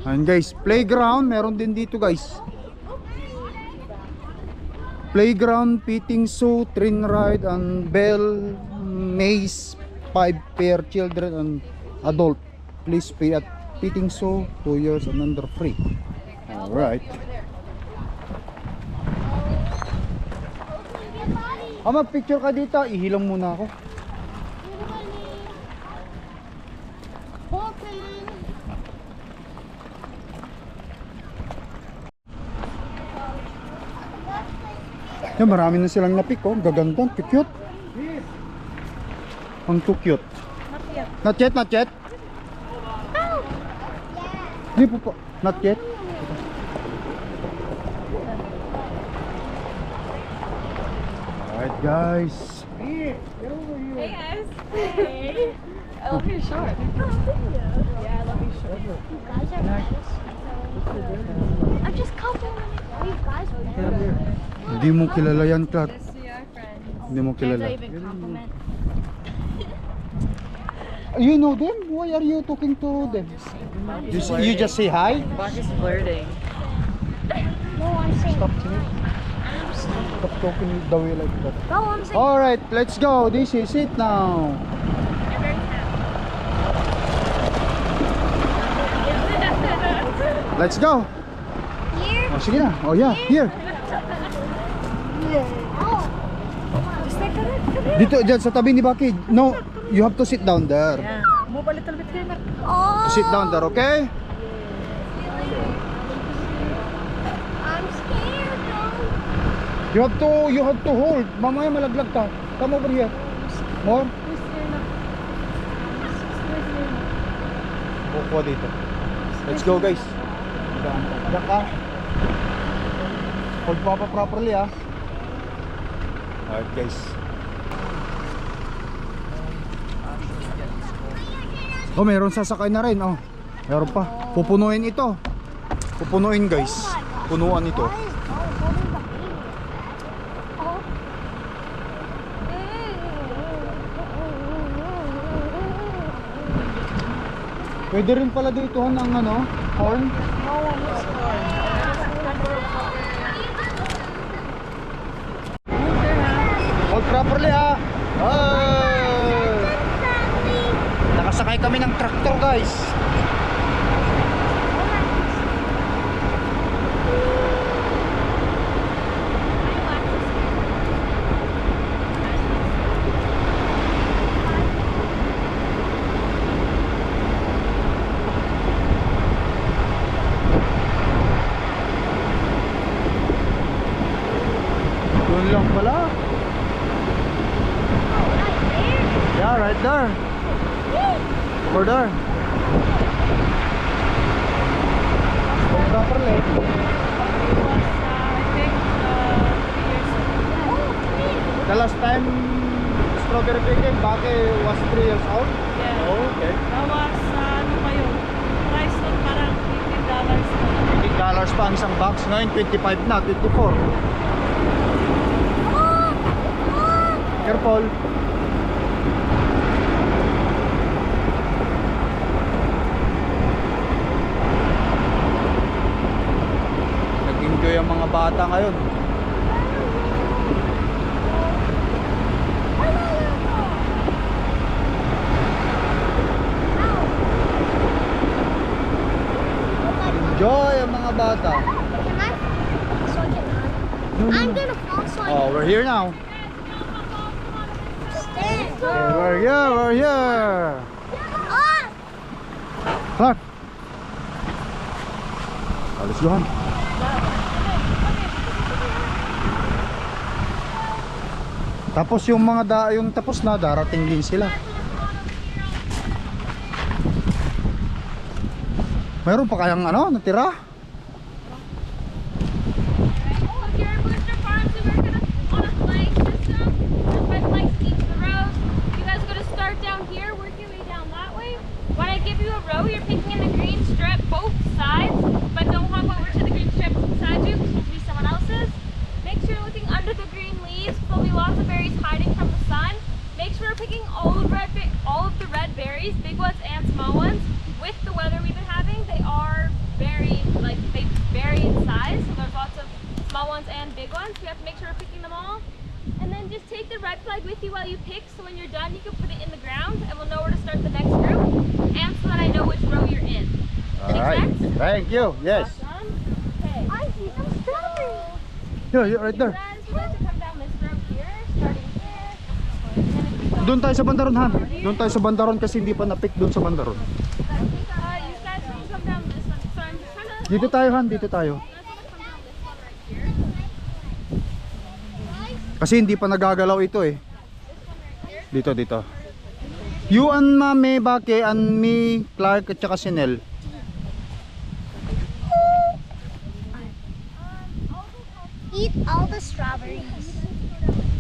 [SPEAKER 2] And guys, playground meron din dito guys. Playground, petting zoo, train ride, and bell, maze, 5 pair children and adult. Please pay at petting zoo, 2 years and under free. Alright. Mag-picture ka dito. Ihilong muna ako. Yan, marami na silang napik, oh. Gaganda, cute. Ang cute. Not yet. Hindi po. Not yet. Alright guys.
[SPEAKER 5] Hey guys. Hey. I love your short. Yeah, I love your short.
[SPEAKER 1] You guys are nice. I'm just complimenting you guys.
[SPEAKER 2] Hindi mo kilala yan, Clark.
[SPEAKER 5] Yes, we are friends.
[SPEAKER 2] Hindi mo kilala.
[SPEAKER 5] Even compliment.
[SPEAKER 2] You know them? Why are you talking to them? You just say hi?
[SPEAKER 3] Bach is flirting.
[SPEAKER 1] No, I'm saying.
[SPEAKER 2] Stop talking the way like that.
[SPEAKER 1] No, I'm saying.
[SPEAKER 2] Alright, let's go. This is it now. Let's go.
[SPEAKER 1] Here.
[SPEAKER 2] Oh, sige na. Oh yeah, here.
[SPEAKER 1] Oh.
[SPEAKER 2] Dito, dyan sa tabi ni Baki. No, you have to sit down there.
[SPEAKER 3] Yeah. Move a little bit here.
[SPEAKER 1] Oh.
[SPEAKER 2] Sit down there, okay?
[SPEAKER 1] I'm scared though.
[SPEAKER 2] You have to hold. Mamaya malaglag ka. Come over here. More. Buko dito. Let's go guys. Diyan ka. Hold pa properly ah. Alright guys. Oh, meron sasakay na rin oh. Meron pa. Pupunuin ito. Pupunuin guys. Punuan ito. Pwede rin pala dito ang ano, corn.
[SPEAKER 3] Small one is corn.
[SPEAKER 2] Hold properly ha. Oh! Nakasakay kami ng tractor guys. Doon lang pala. Yeah, right there. Over there. Hold properly. The last time strawberry picking, Bake was 3 years old?
[SPEAKER 3] Yeah.
[SPEAKER 2] Oh, okay.
[SPEAKER 3] That was, ano pa yun? Price nun parang $15 na.
[SPEAKER 2] $15 pa ang isang box. Ngayon, 25 na, 24. Careful. Nag-enjoy ang mga bata ngayon. Enjoy ang mga bata.
[SPEAKER 1] Can I? So I can run. I'm gonna fall so I
[SPEAKER 2] Oh, we're here now.
[SPEAKER 1] stand.
[SPEAKER 2] Okay, we're here.
[SPEAKER 1] Ah!
[SPEAKER 2] Clark. Oh, let's go on. Tapos yung mga yung tapos na darating din sila. Mayroon pa kayang ano natira?
[SPEAKER 5] Here at Booster Farm, so we're gonna on a flag system. There's 5 flags each of the rows. You guys are gonna start down here, work your way down that way. When I give you a row, you're picking in the green strip both sides, but don't hop over to the green strip beside you because it'll be someone else's. Make sure you're looking under the green leaves. There'll be lots of berries hiding from the sun. Make sure we're picking all of the red berries, big ones and small ones. With the weather we've been having, they are very, they vary in size. So there's lots of small ones and big ones. We have to make sure we're picking them all. And then just take the red flag with you while you pick, so when you're done, you can put it in the ground, and we'll know where to start the next group, and so that I know which row you're in.
[SPEAKER 2] All
[SPEAKER 5] Make
[SPEAKER 2] right.
[SPEAKER 5] sense?
[SPEAKER 2] Thank you. Yes.
[SPEAKER 5] Awesome. Okay.
[SPEAKER 1] I see some strawberries.
[SPEAKER 2] Yeah, yeah, right there.
[SPEAKER 5] Guys, we'd like to come down this row here, starting here. And then if you go,
[SPEAKER 2] Doon tayo sa bandaron, Han. Doon tayo sa bandaron kasi hindi pa na-pick doon sa bandaron.
[SPEAKER 5] you guys can come down this one. So I'm just trying to.
[SPEAKER 2] Dito tayo, Han. Dito tayo.
[SPEAKER 5] You guys want to come down this one right here?
[SPEAKER 2] Kasi hindi pa nagagalaw ito eh. Dito, dito. You and Mami, Bake, and me, Clark, at saka si Nel.
[SPEAKER 1] Eat all the strawberries.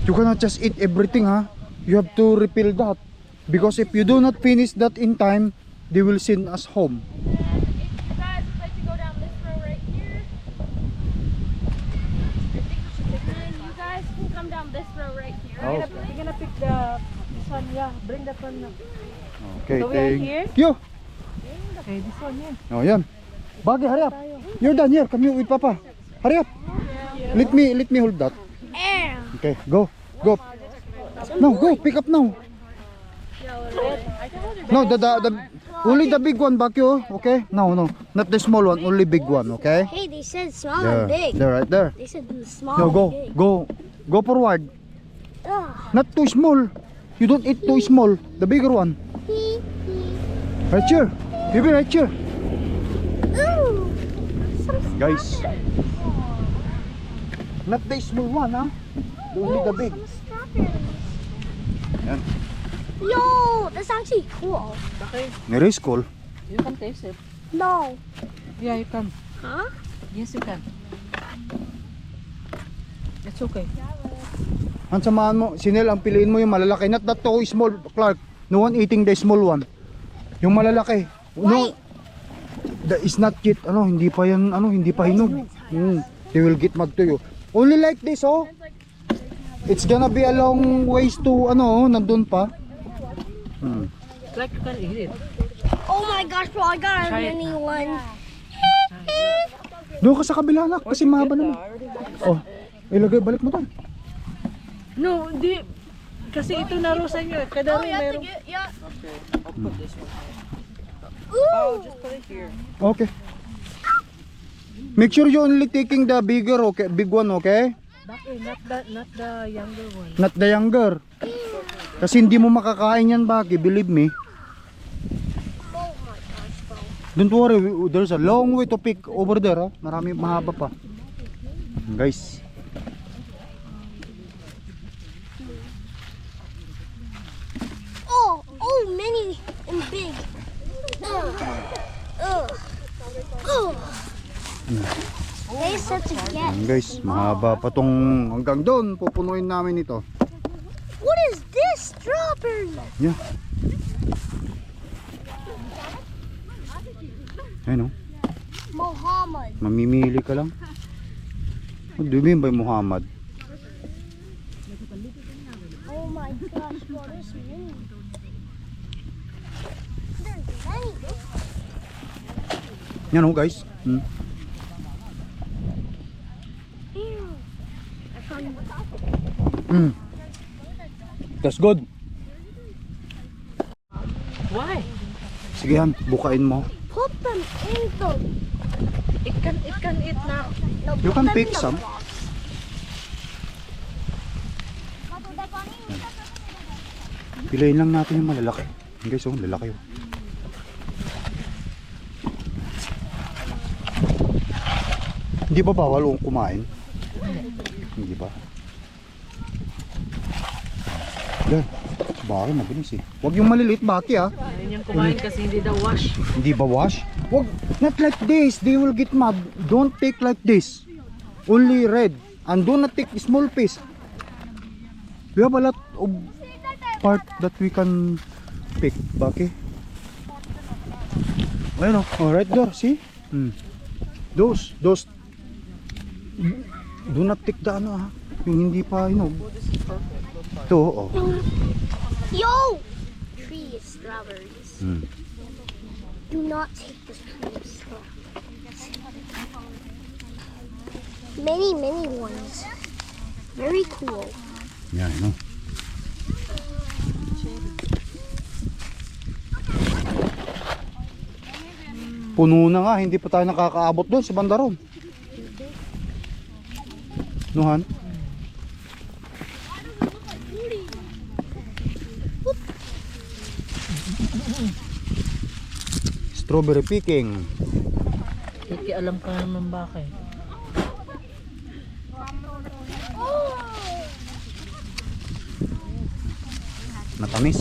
[SPEAKER 2] You cannot just eat everything, ha? You have to refill that. Because if you do not finish that in time, they will send us home.
[SPEAKER 5] And if you guys would like to go down this row right here, and you guys can come down this row right here.
[SPEAKER 2] Oh.
[SPEAKER 3] You're gonna pick this one, yeah. Bring that one.
[SPEAKER 2] Okay,
[SPEAKER 3] So we are here?
[SPEAKER 2] thank you.
[SPEAKER 3] Okay, this one, yeah.
[SPEAKER 2] Oh, yan. Bage, hurry up. You're done here. Come here with Papa. Hurry up. Let me hold that. Okay, go. Go. No, go. Pick up now. No, only the big one, Bakyo. Okay? No, not the small one. Only big one. Okay?
[SPEAKER 1] Hey, they said small
[SPEAKER 2] There,
[SPEAKER 1] and big.
[SPEAKER 2] there, right there.
[SPEAKER 1] They said small
[SPEAKER 2] No, go,
[SPEAKER 1] and big.
[SPEAKER 2] go forward.
[SPEAKER 1] Ugh.
[SPEAKER 2] Not too small. You don't eat too small. The bigger one. Right here. Maybe right here.
[SPEAKER 1] Ooh. Some
[SPEAKER 2] Guys. Not the small one, huh? Only the big.
[SPEAKER 1] Some strawberries.
[SPEAKER 2] Yan.
[SPEAKER 1] Yo, that's actually cool.
[SPEAKER 3] Okay,
[SPEAKER 2] Very cool.
[SPEAKER 3] you can taste it.
[SPEAKER 1] No.
[SPEAKER 3] Yeah, you can.
[SPEAKER 1] Huh?
[SPEAKER 3] Yes, you can. It's okay.
[SPEAKER 2] Ang samahan mo, Sinel, ang piliin mo yung malalaki. Not that too small, Clark. No one eating the small one. Yung malalaki. No,
[SPEAKER 1] Wait.
[SPEAKER 2] that is not yet, hindi pa yan, hindi pa hinog. They will get mad to you. Only like this, oh. It's gonna be a long ways to, nandun pa.
[SPEAKER 3] Like you can eat it.
[SPEAKER 1] Oh my gosh, bro, I got a
[SPEAKER 3] Try it
[SPEAKER 1] mini
[SPEAKER 3] now.
[SPEAKER 1] one.
[SPEAKER 2] Doon ka sa kabila na, kasi mahaba naman. Oh, ilagay, balik mo to.
[SPEAKER 3] No, di. Kasi ito naro sa inyo. Kada rin meron.
[SPEAKER 1] Yeah.
[SPEAKER 4] Okay, I'll put this one here.
[SPEAKER 1] Ooh.
[SPEAKER 4] Oh, just put it here.
[SPEAKER 2] Okay. Make sure you only taking the bigger, okay? Big one, okay?
[SPEAKER 3] Bakit? Not the younger one.
[SPEAKER 2] Not the younger. Kasi hindi mo makakain yan, Baki. Believe me.
[SPEAKER 1] Oh my gosh, bro.
[SPEAKER 2] Don't worry, there's a long way to pick over there. Ha? Marami, mahaba pa. Guys.
[SPEAKER 1] Oh, mini and big. They such a get.
[SPEAKER 2] Ayan, guys, mahaba pa tong hanggang doon. Pupunuin namin ito.
[SPEAKER 1] What is this? Strawberry.
[SPEAKER 2] Yeah. Ayun oh.
[SPEAKER 1] Muhammad.
[SPEAKER 2] Mamimili ka lang. What do you mean by Muhammad?
[SPEAKER 1] Oh my gosh, bro, there's many. There's many.
[SPEAKER 2] Yan oh guys.
[SPEAKER 1] Ew. I found
[SPEAKER 2] That's good.
[SPEAKER 3] Why?
[SPEAKER 2] Sige han, bukain mo.
[SPEAKER 1] put them in the.
[SPEAKER 3] It can eat now.
[SPEAKER 1] No,
[SPEAKER 2] You
[SPEAKER 1] put
[SPEAKER 2] can
[SPEAKER 1] them
[SPEAKER 2] pick
[SPEAKER 1] in the
[SPEAKER 2] some.
[SPEAKER 1] box.
[SPEAKER 2] Pilayin lang natin yung malalaki. Guys oh, lalaki oh. Hindi ba bawal kung kumain? Hindi ba? Yan. Baki mabilis eh. Huwag yung maliliit Baki ah.
[SPEAKER 3] Ayun yung kumain kasi hindi daw wash.
[SPEAKER 2] Hindi ba wash? Wag, not like this. They will get mad. Don't take like this. Only red. And do not take small piece. We have a lot of part that we can pick. Baki. Ayun o. Oh, right there. See? Those. Do not take the ano ha. Yung hindi pa, Ito, oh.
[SPEAKER 1] Yo! Trees, strawberries.
[SPEAKER 2] Hmm.
[SPEAKER 1] Do not take this trees. Many ones. Very cool.
[SPEAKER 2] Yan, no? Puno na nga, hindi pa tayo nakakaabot doon sa bandaron. Nuhan? Strawberry picking.
[SPEAKER 3] Kiki alam ka naman bakit.
[SPEAKER 2] Matamis.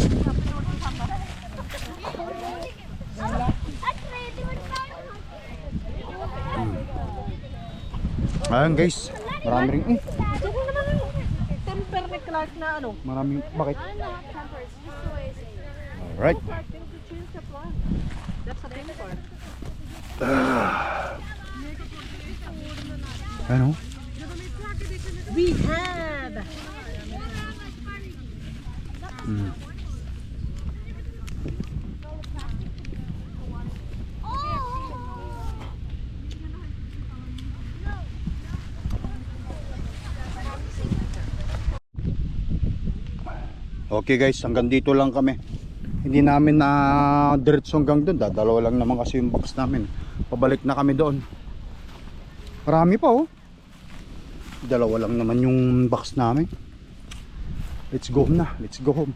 [SPEAKER 2] Ayan guys, marami rin.
[SPEAKER 3] Temper ni Clark na ano?
[SPEAKER 2] Maraming, bakit? Alright.
[SPEAKER 3] That's a temper.
[SPEAKER 2] Ano?
[SPEAKER 3] We have.
[SPEAKER 2] Okay guys, hanggang dito lang kami. Hindi namin na diretso hanggang doon. Dalawa lang naman kasi yung box namin. Pabalik na kami doon. Marami pa oh. Dalawa lang naman yung box namin. Let's go home na. Let's go home.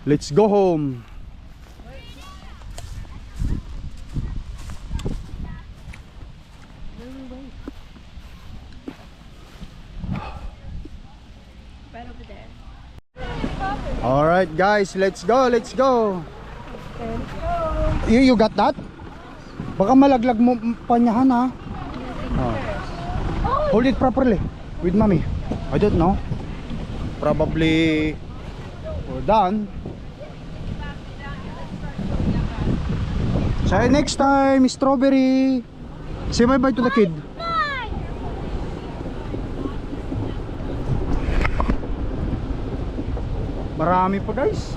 [SPEAKER 2] Let's go home.
[SPEAKER 1] Right over there.
[SPEAKER 2] Alright guys, let's go, let's go. You got that? Baka malaglag mo pa niya ha. Oh. Hold it properly with mommy. I don't know. Probably we're done. See you next time, strawberry. Say bye bye to the kid. Marami pa guys.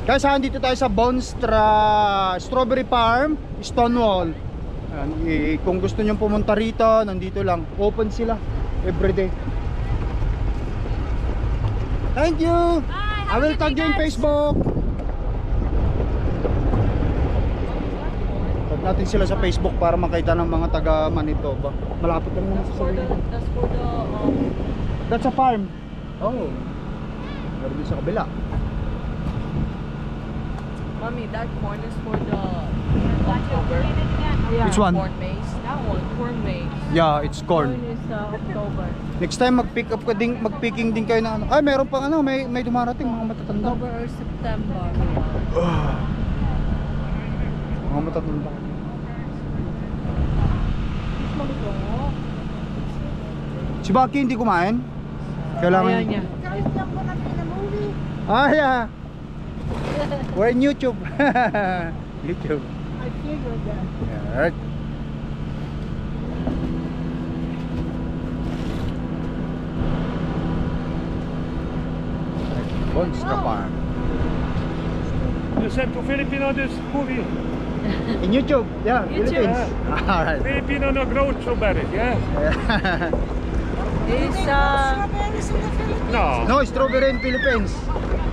[SPEAKER 2] Guys, dito tayo sa Strawberry Farm, Stonewall. Ayan, kung gusto nyo pumunta rito, nandito lang. Open sila everyday. Thank you. I will tag you in Facebook. Tag natin sila sa Facebook para makita ng mga taga Manitoba. Malapit lang naman sa sarili.
[SPEAKER 3] That's for the
[SPEAKER 2] That's a farm. Oh. Meron din sa kabila.
[SPEAKER 3] Mommy, that corn is for the October. Yeah,
[SPEAKER 2] Which one?
[SPEAKER 3] Corn maize. That one, corn maize.
[SPEAKER 2] Yeah, it's corn.
[SPEAKER 3] Corn is October.
[SPEAKER 2] Next time mag-picking din kayo na ano. Ay, meron pang ano, may dumarating mga matatanda.
[SPEAKER 3] October or September.
[SPEAKER 2] Mga matatanda. Si Baki hindi kumain? Kailangan
[SPEAKER 3] Ayaw niya.
[SPEAKER 2] Ah, yeah. We're in YouTube. YouTube.
[SPEAKER 3] I figured that.
[SPEAKER 2] Yeah, alright. Bonska Farm.
[SPEAKER 6] You sent to Filipino this movie.
[SPEAKER 2] In YouTube, yeah,
[SPEAKER 3] YouTube.
[SPEAKER 2] Philippines. Alright.
[SPEAKER 6] Filipino no grow strawberries, yeah?
[SPEAKER 3] It's
[SPEAKER 6] No.
[SPEAKER 2] No, strawberry in Philippines.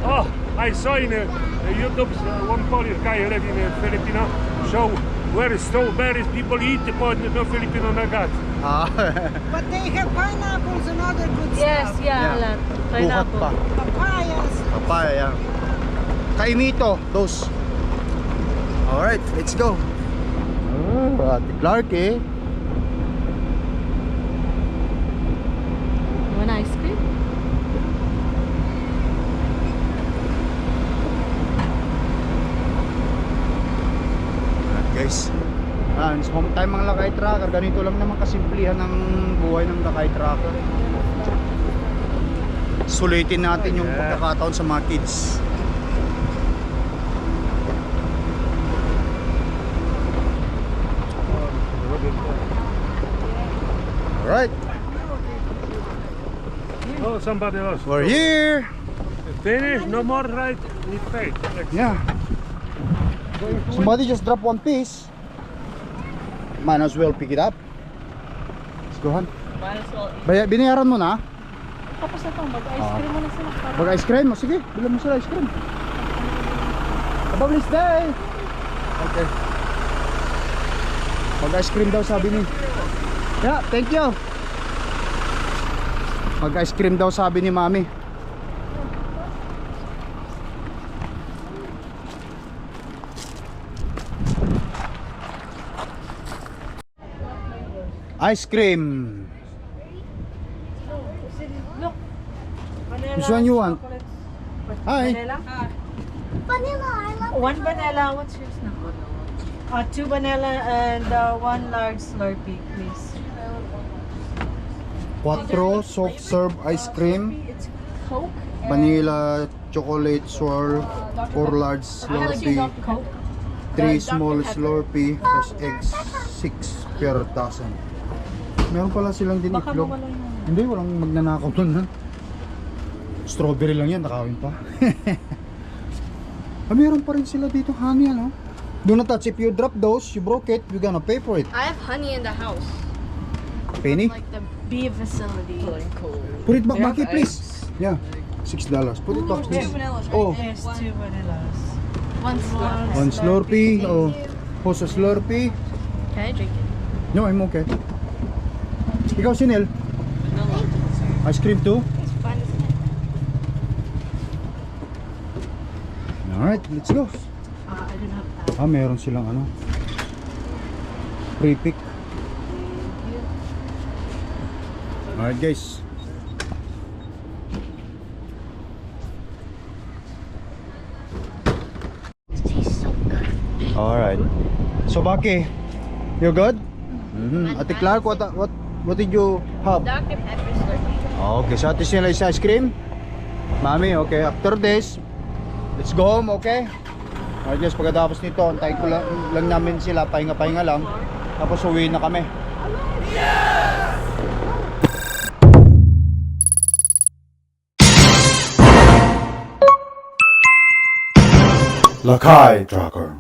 [SPEAKER 6] Oh, I saw in YouTube one Polish guy already in Filipino show where strawberries people eat but no Filipino nagat.
[SPEAKER 2] Ah,
[SPEAKER 7] But they have pineapples and other good
[SPEAKER 3] Yes,
[SPEAKER 7] stuff.
[SPEAKER 3] yeah,
[SPEAKER 2] yeah.
[SPEAKER 3] a lot.
[SPEAKER 2] Buhat
[SPEAKER 3] Pineapple.
[SPEAKER 2] pa.
[SPEAKER 7] Papayas.
[SPEAKER 2] Papaya, yeah. Kaimito, those. Alright, let's go. Oh, Ate Clark eh.
[SPEAKER 3] You want ice cream?
[SPEAKER 2] Guys, so tayo mga lakay trucker, ganito lang naman kasimplihan ng buhay ng lakay trucker. Sulitin natin yung pagkakataon sa mga kids. Alright,
[SPEAKER 6] Oh, somebody else.
[SPEAKER 2] we're here.
[SPEAKER 6] Finish, no more right, we pay.
[SPEAKER 2] Yeah. Somebody just dropped one piece. Might as well pick it up. Let's go on.
[SPEAKER 3] Might as well eat.
[SPEAKER 2] Binayaran mo na?
[SPEAKER 3] Tapos na to, mag-ice cream muna sila. Para
[SPEAKER 2] Mag-ice cream? O sige, bilang mo sila ice cream. Have a blessed day! Okay. Mag-ice cream daw sabi ni. Yeah, thank you. Mag-ice cream daw sabi ni Mami. Ice cream.
[SPEAKER 3] Look. Vanilla.
[SPEAKER 2] Which one you want? Hi.
[SPEAKER 3] Vanilla?
[SPEAKER 1] Vanilla, I love
[SPEAKER 3] One vanilla. What's yours now? Two vanilla and one large Slurpee, please.
[SPEAKER 2] Quattro soft serve ice cream.
[SPEAKER 3] It's Coke.
[SPEAKER 2] Vanilla chocolate swirl. 4 large Slurpee.
[SPEAKER 3] Coke.
[SPEAKER 2] 3 small Slurpee. Plus eggs 6 per dozen. Meron pala silang din
[SPEAKER 3] Baka
[SPEAKER 2] itlog.
[SPEAKER 3] mawala yun.
[SPEAKER 2] Hindi, walang magnanakaw dun ha. Strawberry lang yan, nakawin pa. Meron pa rin sila dito, honey, ano? Do not touch. If you drop those, you broke it, you're gonna pay for it.
[SPEAKER 5] I have honey in the house.
[SPEAKER 2] Penny?
[SPEAKER 5] Like the bee facility.
[SPEAKER 2] Put it back,
[SPEAKER 3] They have
[SPEAKER 2] Maki, please. Yeah, $6. Put it back, please. Oh,
[SPEAKER 3] Yes, two vanillas.
[SPEAKER 5] One slurp.
[SPEAKER 2] one Slurpee. Oh, who's a Slurpee?
[SPEAKER 5] Can I drink it?
[SPEAKER 2] No, I'm okay. Ikaw, Sinel? Ice cream too?
[SPEAKER 5] It's fun, isn't it?
[SPEAKER 2] Alright, let's go.
[SPEAKER 3] I don't have that.
[SPEAKER 2] Meron silang ano, pre-pick. Alright guys,
[SPEAKER 1] it. Tastes so good.
[SPEAKER 2] alright. So Baki, you good? Ate Clark, what did you have?
[SPEAKER 5] Dr. Pepper Slurpee.
[SPEAKER 2] Okay, so ate sila is ice cream. Mami, okay, after this, let's go home, okay? Alright guys, pagkatapos nito, antayin ko lang namin sila, pahinga-pahinga lang. Tapos uwi na kami. Lakai Tracker.